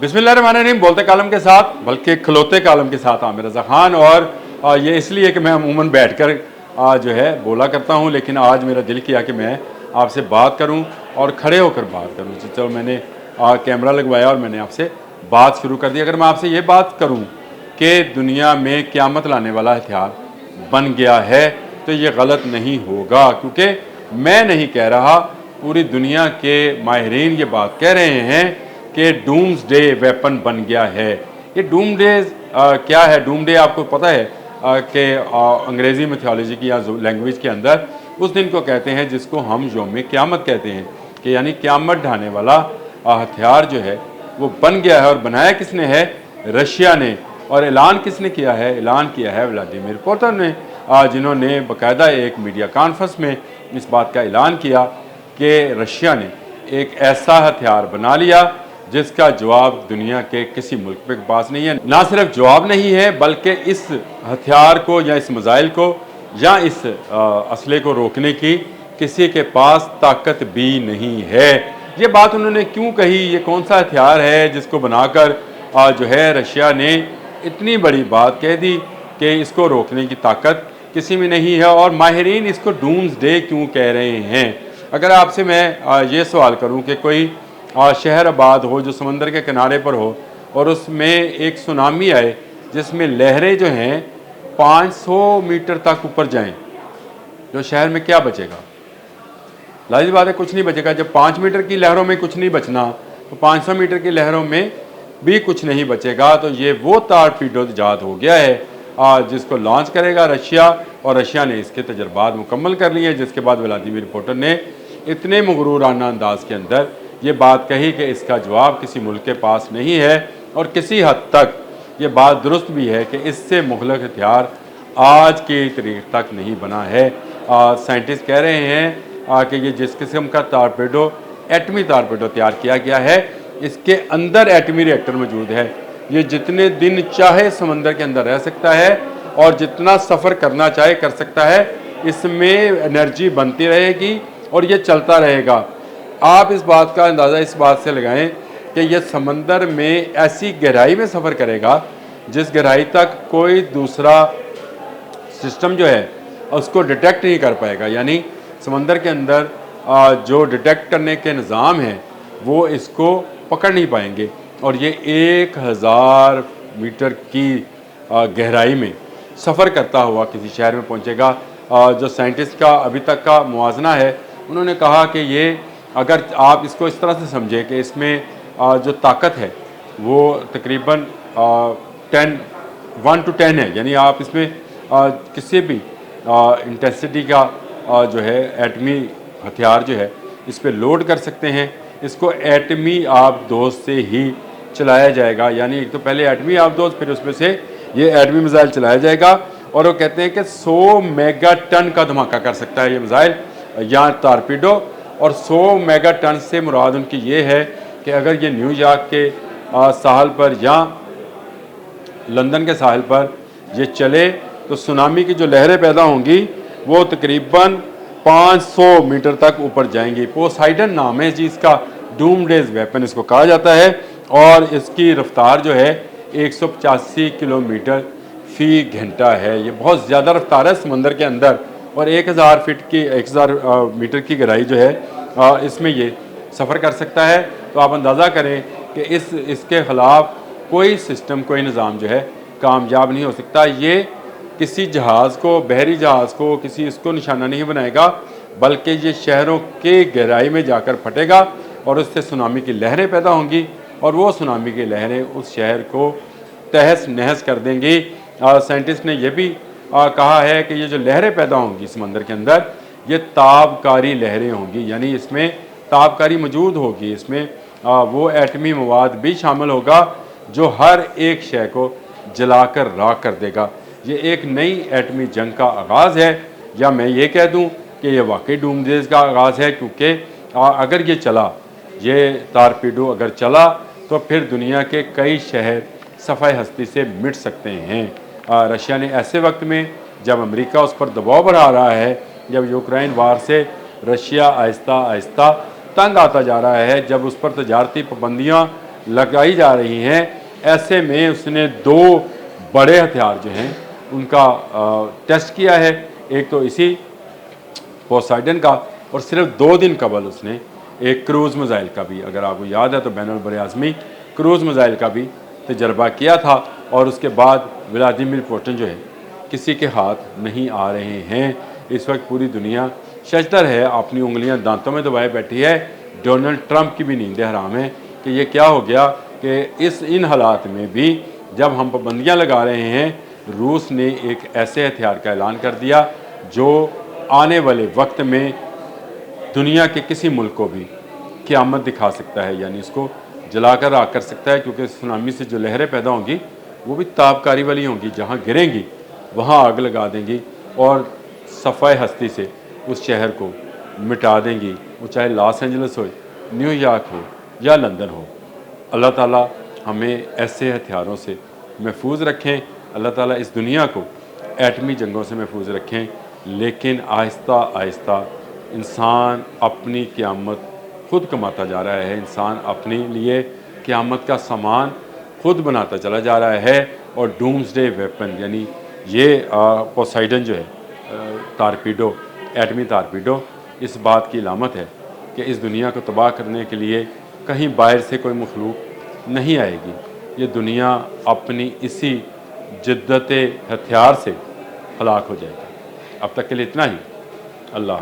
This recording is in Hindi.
बिस्मिल्लाहिर्रहमानिर्रहीम। बोलते कालम के साथ बल्कि खलोते कालम के साथ आमिर रज़ा खान। और ये इसलिए कि मैं अमूमन बैठकर जो है बोला करता हूँ, लेकिन आज मेरा दिल किया कि मैं आपसे बात करूँ और खड़े होकर बात करूँ। तो चलो मैंने कैमरा लगवाया और मैंने आपसे बात शुरू कर दी। अगर मैं आपसे ये बात करूँ कि दुनिया में क़यामत लाने वाला हथियार बन गया है तो ये गलत नहीं होगा, क्योंकि मैं नहीं कह रहा, पूरी दुनिया के माहिरीन ये बात कह रहे हैं कि डूम्सडे वेपन बन गया है। ये डूमडे क्या है? डूमडे आपको पता है कि अंग्रेज़ी मिथोलॉजी की या लैंग्वेज के अंदर उस दिन को कहते हैं जिसको हम यौम क़यामत कहते हैं, कि यानी क़यामत ढाने वाला हथियार जो है वो बन गया है। और बनाया किसने है? रशिया ने। और ऐलान किसने किया है? ऐलान किया है व्लादिमीर पुतिन ने, जिन्होंने बाकायदा एक मीडिया कॉन्फ्रेंस में इस बात का ऐलान किया कि रशिया ने एक ऐसा हथियार बना लिया जिसका जवाब दुनिया के किसी मुल्क के पास नहीं है। ना सिर्फ जवाब नहीं है, बल्कि इस हथियार को या इस मिसाइल को या इस असले को रोकने की किसी के पास ताकत भी नहीं है। ये बात उन्होंने क्यों कही? ये कौन सा हथियार है जिसको बनाकर जो है रशिया ने इतनी बड़ी बात कह दी कि इसको रोकने की ताकत किसी में नहीं है? और माहिरीन इसको डूम्सडे क्यों कह रहे हैं? अगर आपसे मैं ये सवाल करूं कि कोई शहर आबाद हो जो समंदर के किनारे पर हो और उसमें एक सुनामी आए जिसमें लहरें जो हैं 500 मीटर तक ऊपर जाएं, जो शहर में क्या बचेगा? लाज़िम बात है, कुछ नहीं बचेगा। जब 5 मीटर की लहरों में कुछ नहीं बचना तो 500 मीटर की लहरों में भी कुछ नहीं बचेगा। तो ये वो टारपीडो ईजाद हो गया है जिसको लॉन्च करेगा रशिया, और रशिया ने इसके तजर्बात मुकम्मल कर लिए हैं। जिसके बाद व्लादिमीर पुतिन ने इतने मगरूराना अंदाज के अंदर ये बात कही कि इसका जवाब किसी मुल्क के पास नहीं है। और किसी हद तक ये बात दुरुस्त भी है कि इससे मुग़लक हथियार आज की तारीख तक नहीं बना है। साइंटिस्ट कह रहे हैं कि ये जिस किस्म का टारपीडो, एटमी टारपीडो तैयार किया गया है, इसके अंदर एटमी रिएक्टर मौजूद है। ये जितने दिन चाहे समंदर के अंदर रह सकता है और जितना सफ़र करना चाहे कर सकता है। इसमें एनर्जी बनती रहेगी और ये चलता रहेगा। आप इस बात का अंदाज़ा इस बात से लगाएं कि यह समंदर में ऐसी गहराई में सफ़र करेगा जिस गहराई तक कोई दूसरा सिस्टम जो है उसको डिटेक्ट नहीं कर पाएगा। यानी समंदर के अंदर जो डिटेक्ट करने के निज़ाम हैं वो इसको पकड़ नहीं पाएंगे। और ये 1000 मीटर की गहराई में सफ़र करता हुआ किसी शहर में पहुंचेगा। जो साइंटिस्ट का अभी तक का मुआजना है, उन्होंने कहा कि ये अगर आप इसको इस तरह से समझें कि इसमें जो ताकत है वो तकरीबन 1 to 10 है। यानी आप इसमें किसी भी इंटेंसिटी का जो है एटमी हथियार जो है इस पर लोड कर सकते हैं। इसको एटमी आबदोज से ही चलाया जाएगा। यानी एक तो पहले एटमी आबदोज, फिर उसमें से ये एटमी मिसाइल चलाया जाएगा। और वो कहते हैं कि 100 मेगा टन का धमाका कर सकता है ये मिसाइल या टारपीडो। और 100 मेगा टन से मुराद उनकी ये है कि अगर ये न्यूयॉर्क के साहल पर या लंदन के साहल पर ये चले तो सुनामी की जो लहरें पैदा होंगी वो तकरीबन 500 मीटर तक ऊपर जाएंगी। पोसाइडन नाम है जी इसका, डूमडेज वेपन इसको कहा जाता है। और इसकी रफ्तार जो है 185 किलोमीटर फ़ी घंटा है। ये बहुत ज़्यादा रफ्तार है समंदर के अंदर। और 1000 मीटर की गहराई जो है इसमें ये सफ़र कर सकता है। तो आप अंदाज़ा करें कि इसके ख़िलाफ़ कोई सिस्टम, कोई निज़ाम जो है कामयाब नहीं हो सकता। ये किसी जहाज़ को, बहरी जहाज़ को, किसी इसको निशाना नहीं बनाएगा, बल्कि ये शहरों के गहराई में जाकर फटेगा और उससे सुनामी की लहरें पैदा होंगी। और वो सुनामी की लहरें उस शहर को तहस नहस कर देंगी। साइंटिस्ट ने यह भी कहा है कि ये जो लहरें पैदा होंगी समंदर के अंदर, ये ताबकारी लहरें होंगी। यानी इसमें ताबकारी मौजूद होगी। इसमें वो एटमी मवाद भी शामिल होगा जो हर एक शय को जलाकर राख कर देगा। ये एक नई एटमी जंग का आगाज़ है, या मैं ये कह दूं कि ये वाकई डूमडेज का आगाज़ है। क्योंकि अगर ये चला, ये टारपीडो अगर चला, तो फिर दुनिया के कई शहर सफ़ाए हस्ती से मिट सकते हैं। रशिया ने ऐसे वक्त में जब अमेरिका उस पर दबाव बढ़ा रहा है, जब यूक्रेन वार से रशिया आहिस्ता आहिस्ता तंग आता जा रहा है, जब उस पर तजारती पाबंदियाँ लगाई जा रही हैं, ऐसे में उसने 2 बड़े हथियार जो हैं उनका टेस्ट किया है। एक तो इसी पोसाइडन का, और सिर्फ 2 दिन कबल उसने एक क्रूज़ मिज़ाइल का भी, अगर आपको याद है तो बैनुल बरआज़मी क्रूज़ मिज़ाइल का भी तजर्बा किया था। और उसके बाद व्लादिमीर पुतिन जो है किसी के हाथ नहीं आ रहे हैं। इस वक्त पूरी दुनिया शजदर है, अपनी उंगलियां दांतों में दबाए बैठी है। डोनाल्ड ट्रंप की भी नींदें हराम है कि ये क्या हो गया कि इन हालात में भी जब हम पाबंदियाँ लगा रहे हैं, रूस ने एक ऐसे हथियार का ऐलान कर दिया जो आने वाले वक्त में दुनिया के किसी मुल्क को भी क़यामत दिखा सकता है, यानी इसको जलाकर राख कर सकता है। क्योंकि सुनामी से जो लहरें पैदा होंगी वो भी ताबकारी वाली होंगी, जहाँ गिरेंगी वहाँ आग लगा देंगी और सफ़ाए हस्ती से उस शहर को मिटा देंगी, वो चाहे लॉस एंजल्स हो, न्यूयॉर्क हो या लंदन हो। अल्लाह ताला हमें ऐसे हथियारों से महफूज रखें, अल्लाह ताला इस दुनिया को एटमी जंगों से महफूज रखें। लेकिन आहिस्ता आहिस्ता इंसान अपनी क़यामत खुद कमाता जा रहा है, इंसान अपने लिए क़यामत का सामान खुद बनाता चला जा रहा है। और डूम्सडे वेपन यानी ये पोसाइडन जो है टारपीडो, एटमी टारपीडो, इस बात की अलामत है कि इस दुनिया को तबाह करने के लिए कहीं बाहर से कोई मखलूक नहीं आएगी। ये दुनिया अपनी इसी जिद्दत हथियार से हलाक हो जाएगी। अब तक के लिए इतना ही। अल्लाह।